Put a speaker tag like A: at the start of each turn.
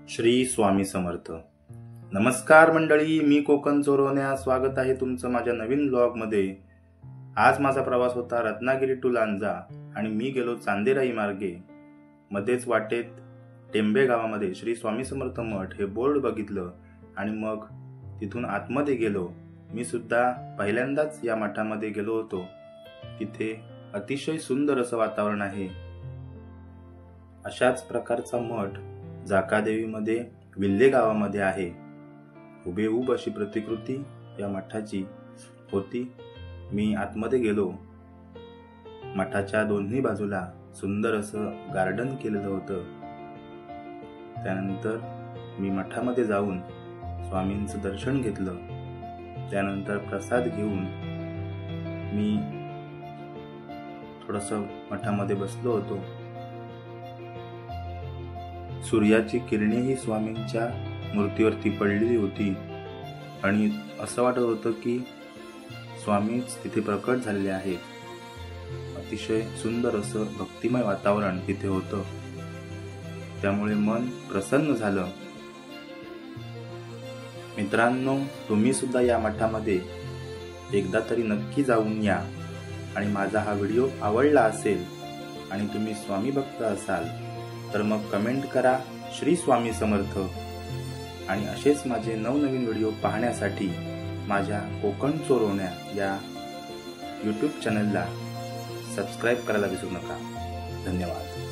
A: श्री स्वामी समर्थ। नमस्कार मंडळी, मी कोकण चोरवण्या स्वागत आहे तुमचं माझ्या नवीन ब्लॉगमध्ये। आज माझा प्रवास होता रत्नागिरी टू लांजा आणि मी गेलो चांदेराई मार्गे। मध्येच वाटेत टेंबे गावामध्ये श्री स्वामी समर्थ मठ हे बोर्ड बघितलं आणि मग तिथून आतमध्ये गेलो। मी सुद्धा पहिल्यांदाच या मठामध्ये गेलो होतो। तिथे अतिशय सुंदर असं वातावरण आहे। अशाच प्रकारचा मठ जाकादेवीमध्ये विल्हे गावामध्ये आहे। हुबेहूब अशी प्रतिकृती या मठाची होती। मी आतमध्ये गेलो। मठाच्या दोन्ही बाजूला सुंदर असं गार्डन केलेलं होतं। त्यानंतर मी मठामध्ये जाऊन स्वामींचं दर्शन घेतलं। त्यानंतर प्रसाद घेऊन मी थोडंसं मठामध्ये बसलो होतो। सूर्याची किरणेही स्वामींच्या मूर्तीवरती पडलेली होती आणि असं वाटत होतं की स्वामीच तिथे प्रकट झालेले आहेत। अतिशय सुंदर असं भक्तिमय वातावरण तिथे होतं, त्यामुळे मन प्रसन्न झालं। मित्रांनो, तुम्ही सुद्धा या मठामध्ये एकदा तरी नक्की जाऊन या आणि माझा हा व्हिडिओ आवडला असेल आणि तुम्ही स्वामी भक्त असाल तर मग कमेंट करा श्री स्वामी समर्थ। आणि असेच माझे नवनवीन व्हिडिओ पाहण्यासाठी माझ्या कोकण चोरवण्या या YouTube चॅनलला सबस्क्राईब करायला विसरू नका। धन्यवाद।